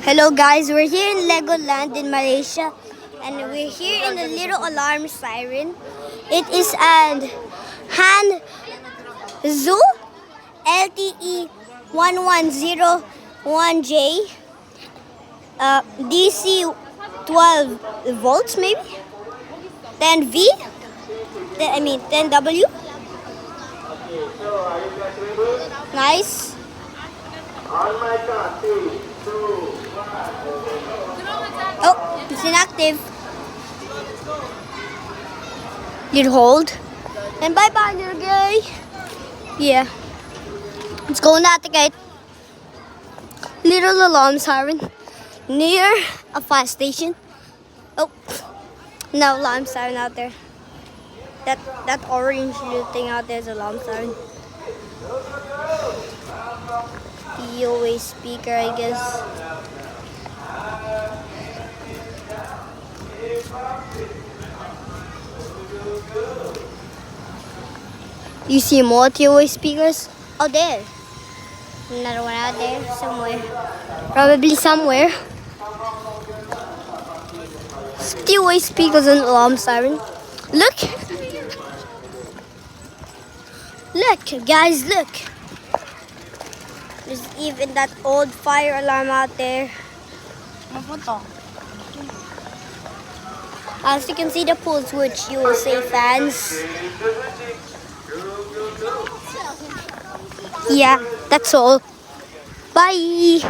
Hello guys, we're here in Legoland in Malaysia and we're here in the little alarm siren. It is an Han Zoo LTE 1101J DC 12 volts maybe 10V 10W. Nice. Oh, it's inactive. You hold. And bye-bye, little guy. Yeah. Let's go na gate. Little alarm siren near a fire station. Oh, no alarm siren out there. That orange little thing out there is alarm siren. POA speaker, I guess. You see more TOA speakers? Oh, there. Another one out there somewhere. Probably somewhere. TOA speakers and alarm siren. Look! Look, guys, look. There's even that old fire alarm out there. As you can see the pools, which you will say fans. Yeah, that's all. Bye.